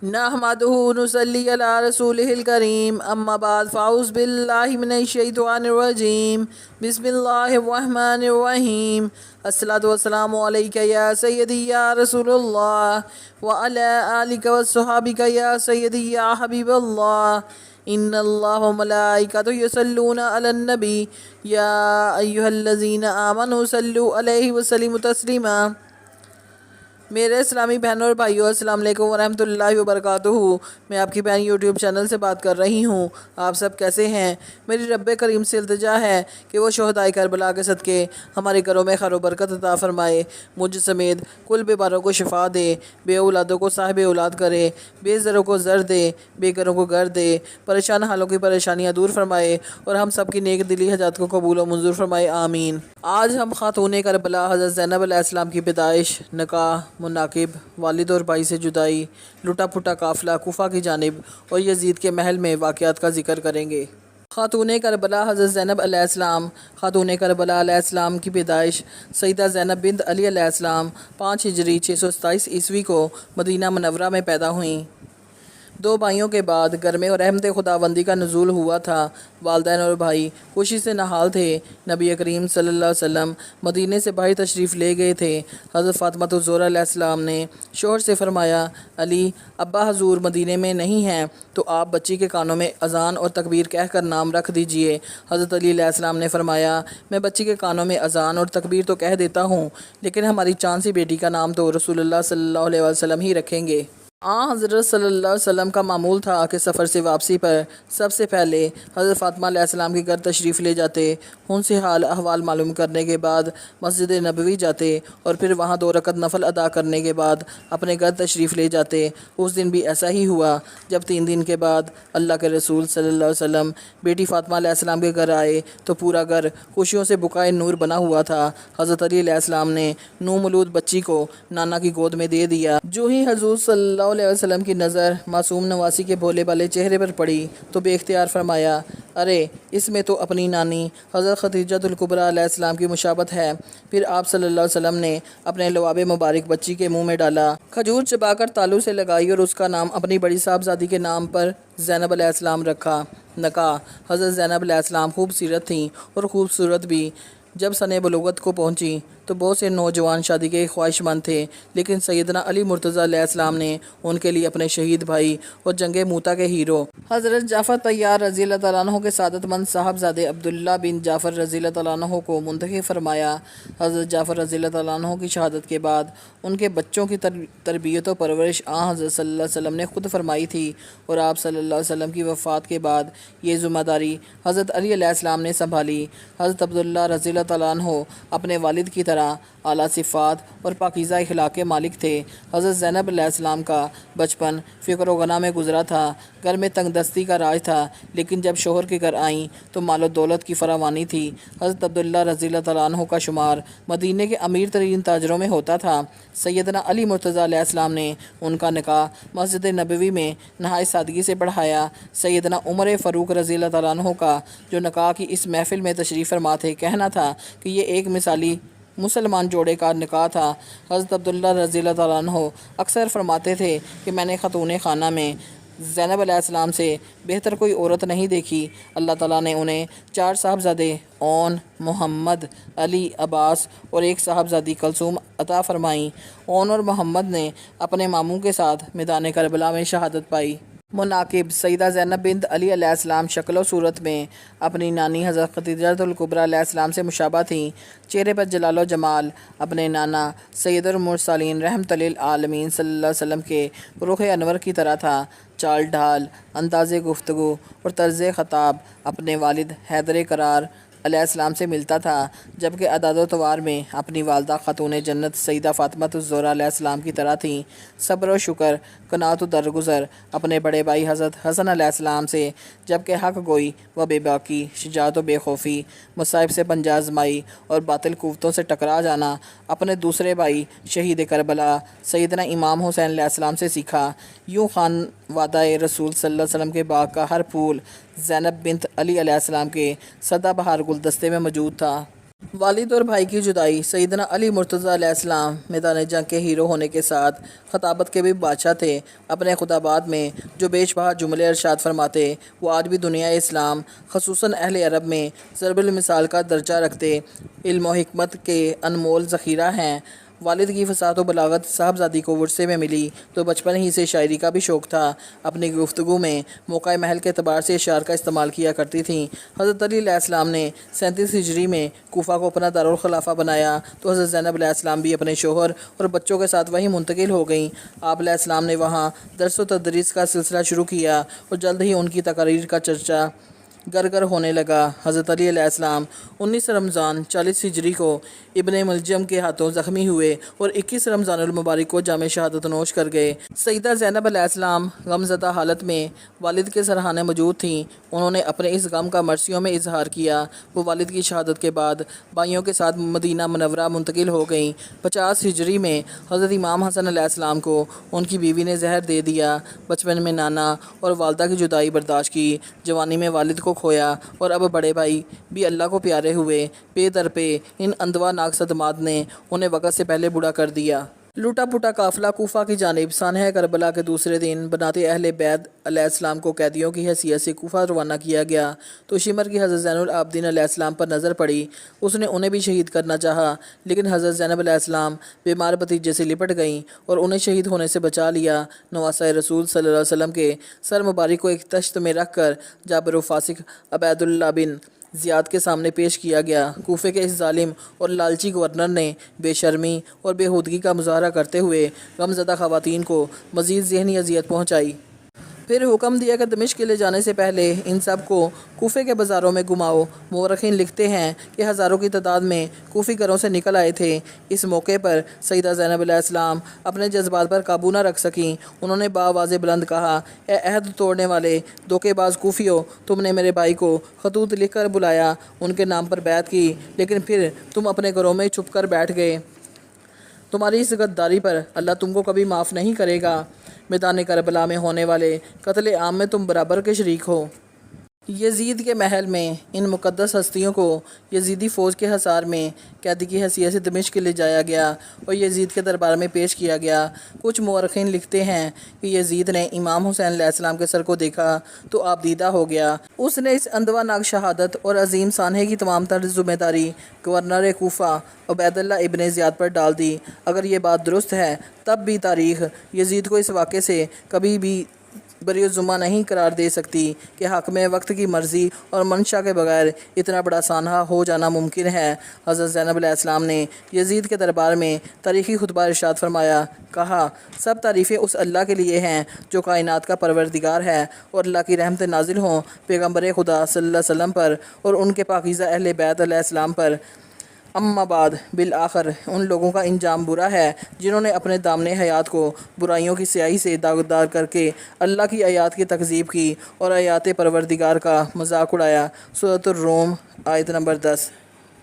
نحمدہ نصلی علی رسولہ الکریم اما بعد فاعوذ باللہ من الشیطان الرجیم بسم اللہ الرحمن الرحیم الصلاۃ والسلام علیک یا سیدی یا رسول اللہ وعلی آلک وصحابک یا سیدی یا حبیب اللہ ان اللہ وملائکتہ یصلون علی النبی یا ایہا الذین آمنوا صلوا علیہ وسلموا تسلیما۔ میرے اسلامی بہنوں اور بھائیوں، السلام علیکم ورحمۃ اللہ وبرکاتہ۔ میں آپ کی بہن یوٹیوب چینل سے بات کر رہی ہوں۔ آپ سب کیسے ہیں؟ میری رب کریم سے التجا ہے کہ وہ شہدائے کربلا کے صدقے ہمارے گھروں میں خیر و برکت عطا فرمائے، مجھ سمیت کل بیماروں کو شفا دے، بے اولادوں کو صاحب اولاد کرے، بے زروں کو زر دے، بے گھروں کو گھر دے، پریشان حالوں کی پریشانیاں دور فرمائے اور ہم سب کی نیک دلی حاجات کو قبول و منظور فرمائے، آمین۔ آج ہم خاتون کربلا حضرت زینب علیہ السلام کی پیدائش، نکاح، مناقب، والد اور بھائی سے جدائی، لٹا پھٹا قافلہ کوفہ کی جانب اور یزید کے محل میں واقعات کا ذکر کریں گے۔ خاتون کربلا حضرت زینب علیہ السلام۔ خاتون کربلا علیہ السلام کی پیدائش سیدہ زینب بنت علی علیہ السلام 5 ہجری 627 عیسوی کو مدینہ منورہ میں پیدا ہوئیں۔ 2 بھائیوں کے بعد گھر میں رحمت خداوندی کا نزول ہوا تھا۔ والدین اور بھائی خوشی سے نہال تھے۔ نبی کریم صلی اللہ علیہ وسلم مدینے سے باہر تشریف لے گئے تھے۔ حضرت فاطمہ الزہرا علیہ السلام نے شوہر سے فرمایا، علی، ابا حضور مدینے میں نہیں ہیں تو آپ بچی کے کانوں میں اذان اور تکبیر کہہ کر نام رکھ دیجئے۔ حضرت علی علیہ السلام نے فرمایا، میں بچی کے کانوں میں اذان اور تکبیر تو کہہ دیتا ہوں، لیکن ہماری چاند سی بیٹی کا نام تو رسول اللہ صلی اللہ علیہ وسلم ہی رکھیں گے۔ حضرت صلی اللہ علیہ وسلم کا معمول تھا کہ سفر سے واپسی پر سب سے پہلے حضرت فاطمہ علیہ السلام کے گھر تشریف لے جاتے، ان سے حال احوال معلوم کرنے کے بعد مسجد نبوی جاتے اور پھر وہاں 2 رکعت نفل ادا کرنے کے بعد اپنے گھر تشریف لے جاتے۔ اس دن بھی ایسا ہی ہوا۔ جب 3 دن کے بعد اللہ کے رسول صلی اللہ علیہ وسلم بیٹی فاطمہ علیہ السلام کے گھر آئے تو پورا گھر خوشیوں سے بکائے نور بنا ہوا تھا۔ حضرت علی علیہ السلام نے نومولود بچی کو نانا کی گود میں دے دیا۔ جو ہی حضور صلی اللہ علیہ وسلم کی نظر معصوم نواسی کے بھولے بالے چہرے پر پڑی تو بے اختیار فرمایا، ارے اس میں تو اپنی نانی حضرت خدیجہ الکبریٰ علیہ السلام کی مشابہت ہے۔ پھر آپ صلی اللہ علیہ وسلم نے اپنے لعاب مبارک بچی کے منہ میں ڈالا، کھجور چبا کر تالو سے لگائی اور اس کا نام اپنی بڑی صاحبزادی کے نام پر زینب علیہ السلام رکھا۔ نکاح حضرت زینب علیہ السلام خوب سیرت تھیں اور خوبصورت بھی۔ جب سن بلوغت کو پہنچی تو بہت سے نوجوان شادی کے خواہش مند تھے، لیکن سیدنا علی مرتضیٰ علیہ السلام نے ان کے لیے اپنے شہید بھائی اور جنگ موتا کے ہیرو حضرت جعفر طیار رضی اللہ تعالیٰ عنہ کے سعادت مند صاحبزادے عبداللہ بن جعفر رضی اللہ تعالیٰ عنہ کو منتخب فرمایا۔ حضرت جعفر رضی اللہ تعالیٰ عنہ کی شہادت کے بعد ان کے بچوں کی تربیت و پرورش حضرت صلی اللہ علیہ وسلم نے خود فرمائی تھی، اور آپ صلی اللہ علیہ وسلم کی وفات کے بعد یہ ذمہ داری حضرت علی علیہ السلام نے سنبھالی۔ حضرت عبداللہ رضی اللہ تعالیٰ عنہ اپنے والد کی طرح اعلیٰ صفات اور پاکیزہ اخلاق کے مالک تھے۔ حضرت زینب علیہ السلام کا بچپن فقر و غنا میں گزرا تھا۔ گھر میں تنگ دستی کا راج تھا، لیکن جب شوہر کے گھر آئیں تو مال و دولت کی فراوانی تھی۔ حضرت عبداللہ رضی اللہ تعالیٰ عنہ کا شمار مدینے کے امیر ترین تاجروں میں ہوتا تھا۔ سیدنا علی مرتضیٰ علیہ السلام نے ان کا نکاح مسجد نبوی میں نہایت سادگی سے پڑھایا۔ سیدنا عمر فاروق رضی اللہ تعالیٰ عنہ کا جو نکاح کی اس محفل میں تشریف فرما تھے، کہنا تھا کہ یہ ایک مثالی مسلمان جوڑے کا نکاح تھا۔ حضرت عبداللہ رضی اللہ تعالیٰ عنہ اکثر فرماتے تھے کہ میں نے خاتون خانہ میں زینب علیہ السلام سے بہتر کوئی عورت نہیں دیکھی۔ اللہ تعالیٰ نے انہیں 4 صاحبزادے اون، محمد، علی، عباس اور 1 صاحبزادی کلثوم عطا فرمائیں۔ اون اور محمد نے اپنے ماموں کے ساتھ میدان کربلا میں شہادت پائی۔ مناقب سیدہ زینب بنت علی علیہ السلام شکل و صورت میں اپنی نانی حضرت خدیجہ الکبریٰ علیہ السلام سے مشابہ تھیں۔ چہرے پر جلال و جمال اپنے نانا سید المرسلین رحمۃ للعالمین صلی اللہ علیہ وسلم کے رخ انور کی طرح تھا۔ چال ڈھال، انداز گفتگو اور طرز خطاب اپنے والد حیدر کرار علیہ السلام سے ملتا تھا، جبکہ اعداد و توار میں اپنی والدہ خاتون جنت سیدہ فاطمہ الزہرا علیہ السلام کی طرح تھیں۔ صبر و شکر، قناعت و درگزر اپنے بڑے بھائی حضرت حسن علیہ السلام سے، جبکہ حق گوئی و بے باکی، شجاعت و بے خوفی، مصائب سے پنجہ آزمائی اور باطل قوتوں سے ٹکرا جانا اپنے دوسرے بھائی شہید کربلا سیدنا امام حسین علیہ السلام سے سیکھا۔ یوں خانوادہ رسول صلی اللہ علیہ وسلم کے باغ کا ہر پھول زینب بنت علی علیہ السلام کے سدا بہار گلدستے میں موجود تھا۔ والد اور بھائی کی جدائی۔ سیدنا علی مرتضیٰ علیہ السلام میدان جنگ کے ہیرو ہونے کے ساتھ خطابت کے بھی بادشاہ تھے۔ اپنے خطابات میں جو بیش بہا جملے ارشاد فرماتے وہ آج بھی دنیا اسلام خصوصاً اہل عرب میں ضرب المثال کا درجہ رکھتے علم و حکمت کے انمول ذخیرہ ہیں۔ والد کی فصاحت و بلاغت صاحبزادی کو ورثے میں ملی تو بچپن ہی سے شاعری کا بھی شوق تھا۔ اپنی گفتگو میں موقع محل کے اعتبار سے اشعار کا استعمال کیا کرتی تھیں۔ حضرت علی علیہ السلام نے 37 ہجری میں کوفہ کو اپنا دارالخلافہ بنایا تو حضرت زینب علیہ السلام بھی اپنے شوہر اور بچوں کے ساتھ وہیں منتقل ہو گئیں۔ آپ علیہ السلام نے وہاں درس و تدریس کا سلسلہ شروع کیا اور جلد ہی ان کی تقاریر کا چرچا گر گر ہونے لگا۔ حضرت علی علیہ السلام 19 رمضان 40 ہجری کو ابن ملجم کے ہاتھوں زخمی ہوئے اور 21 رمضان المبارک کو جام شہادت نوش کر گئے۔ سیدہ زینب علیہ السلام غم زدہ حالت میں والد کے سرہانے موجود تھیں۔ انہوں نے اپنے اس غم کا مرثیوں میں اظہار کیا۔ وہ والد کی شہادت کے بعد بھائیوں کے ساتھ مدینہ منورہ منتقل ہو گئیں۔ 50 ہجری میں حضرت امام حسن علیہ السلام کو ان کی بیوی نے زہر دے دیا۔ بچپن میں نانا اور والدہ کی جدائی برداشت کی، جوانی میں والد کو کھویا اور اب بڑے بھائی بھی اللہ کو پیارے ہوئے۔ پے در پہ ان اندوا ناک صدمات نے انہیں وقت سے پہلے بوڑھا کر دیا۔ لوٹا پوٹا قافلہ کوفہ کی جانب سانحہ کربلا کے دوسرے دن بنات اہل بیت علیہ السلام کو قیدیوں کی حیثیت سے کوفہ روانہ کیا گیا تو شمر کی حضرت زین العابدین علیہ السلام پر نظر پڑی۔ اس نے انہیں بھی شہید کرنا چاہا لیکن حضرت زینب علیہ السلام بیمار بھتیجے سے لپٹ گئیں اور انہیں شہید ہونے سے بچا لیا۔ نواسہ رسول صلی اللہ علیہ وسلم کے سر مبارک کو ایک تشت میں رکھ کر جابر و فاسق عبید اللہ بن زیاد کے سامنے پیش کیا گیا۔ کوفے کے اس ظالم اور لالچی گورنر نے بے شرمی اور بےہودگی کا مظاہرہ کرتے ہوئے غمزدہ خواتین کو مزید ذہنی اذیت پہنچائی۔ پھر حکم دیا کہ دمشق لے جانے سے پہلے ان سب کو کوفے کے بازاروں میں گھماؤ۔ مورخین لکھتے ہیں کہ ہزاروں کی تعداد میں کوفی گھروں سے نکل آئے تھے۔ اس موقع پر سیدہ زینب علیہ السلام اپنے جذبات پر قابو نہ رکھ سکیں۔ انہوں نے بآواز بلند کہا، اے عہد توڑنے والے دھوکے باز کوفیو، تم نے میرے بھائی کو خطوط لکھ کر بلایا، ان کے نام پر بیعت کی، لیکن پھر تم اپنے گھروں میں چھپ کر بیٹھ گئے۔ تمہاری اس غداری پر اللہ تم کو کبھی معاف نہیں کرے گا۔ میدان کربلا میں ہونے والے قتل عام میں تم برابر کے شریک ہو۔ یزید کے محل میں ان مقدس ہستیوں کو یزیدی فوج کے حصار میں قیدی کی حیثیت سے دمشق لے جایا گیا اور یزید کے دربار میں پیش کیا گیا۔ کچھ مورخین لکھتے ہیں کہ یزید نے امام حسین علیہ السلام کے سر کو دیکھا تو آپ دیدہ ہو گیا۔ اس نے اس اندوا ناک شہادت اور عظیم سانحے کی تمام تر ذمہ داری گورنر کوفہ عبید اللہ ابن زیاد پر ڈال دی۔ اگر یہ بات درست ہے تب بھی تاریخ یزید کو اس واقعے سے کبھی بھی بری الذمہ نہیں قرار دے سکتی کہ حق میں وقت کی مرضی اور منشا کے بغیر اتنا بڑا سانحہ ہو جانا ممکن ہے۔ حضرت زینب علیہ السلام نے یزید کے دربار میں تاریخی خطبہ ارشاد فرمایا، کہا، سب تعریفیں اس اللہ کے لیے ہیں جو کائنات کا پروردگار ہے، اور اللہ کی رحمت نازل ہوں پیغمبر خدا صلی اللہ علیہ وسلم پر اور ان کے پاکیزہ اہل بیت علیہ السلام پر۔ اما بعد، بالآخر ان لوگوں کا انجام برا ہے جنہوں نے اپنے دامن حیات کو برائیوں کی سیاہی سے داغدار کر کے اللہ کی آیات کی تکذیب کی اور آیات پروردگار کا مذاق اڑایا۔ سورۃ الروم آیت نمبر 10۔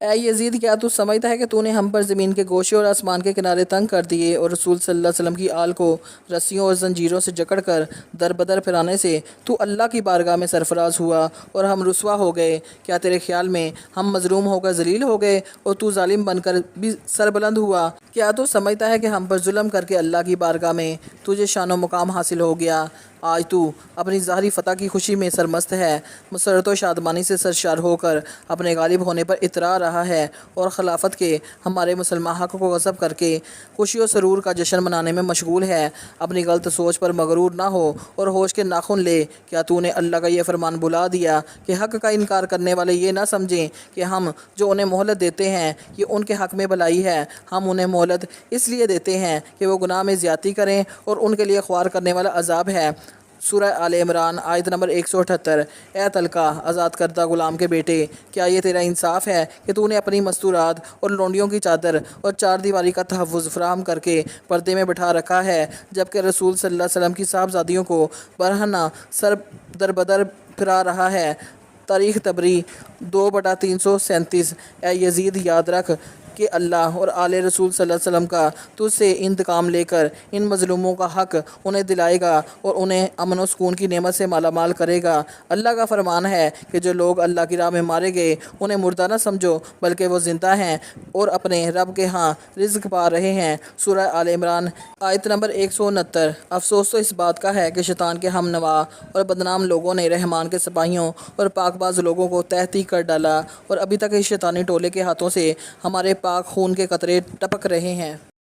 اے یزید، کیا تو سمجھتا ہے کہ تو نے ہم پر زمین کے گوشے اور آسمان کے کنارے تنگ کر دیے اور رسول صلی اللہ علیہ وسلم کی آل کو رسیوں اور زنجیروں سے جکڑ کر در بدر پھرانے سے تو اللہ کی بارگاہ میں سرفراز ہوا اور ہم رسوا ہو گئے؟ کیا تیرے خیال میں ہم مظلوم ہو کر ذلیل ہو گئے اور تو ظالم بن کر بھی سربلند ہوا؟ کیا تو سمجھتا ہے کہ ہم پر ظلم کر کے اللہ کی بارگاہ میں تجھے شان و مقام حاصل ہو گیا؟ آج تو اپنی ظاہری فتح کی خوشی میں سرمست ہے، مسرت و شادمانی سے سرشار ہو کر اپنے غالب ہونے پر اترا رہا ہے اور خلافت کے ہمارے مسلمان حق کو غصب کر کے خوشی و سرور کا جشن منانے میں مشغول ہے۔ اپنی غلط سوچ پر مغرور نہ ہو اور ہوش کے ناخن لے۔ کیا تو نے اللہ کا یہ فرمان بلا دیا کہ حق کا انکار کرنے والے یہ نہ سمجھیں کہ ہم جو انہیں مہلت دیتے ہیں یہ ان کے حق میں بھلائی ہے؟ ہم انہیں مہلت اس لیے دیتے ہیں کہ وہ گناہ میں زیادتی کریں اور ان کے لیے خوار کرنے والا عذاب ہے۔ سورہ آل عمران آیت نمبر 178۔ اے تلقا، آزاد کردہ غلام کے بیٹے، کیا یہ تیرا انصاف ہے کہ تو نے اپنی مستورات اور لونڈیوں کی چادر اور چار دیواری کا تحفظ فراہم کر کے پردے میں بٹھا رکھا ہے، جبکہ رسول صلی اللہ علیہ وسلم کی صاحبزادیوں کو برہنہ سر در بدر پھرا رہا ہے؟ تاریخ طبری 2/337۔ اے یزید، یاد رکھ کہ اللہ اور آل رسول صلی اللہ علیہ وسلم کا تجھ سے انتقام لے کر ان مظلوموں کا حق انہیں دلائے گا اور انہیں امن و سکون کی نعمت سے مالا مال کرے گا۔ اللہ کا فرمان ہے کہ جو لوگ اللہ کی راہ میں مارے گئے انہیں مردہ نہ سمجھو بلکہ وہ زندہ ہیں اور اپنے رب کے ہاں رزق پا رہے ہیں۔ سورہ آل عمران آیت نمبر 169۔ افسوس تو اس بات کا ہے کہ شیطان کے ہم نوا اور بدنام لوگوں نے رحمان کے سپاہیوں اور پاک باز لوگوں کو تہتی کر ڈالا اور ابھی تک اس شیطانی ٹولے کے ہاتھوں سے ہمارے پاک خون کے قطرے ٹپک رہے ہیں۔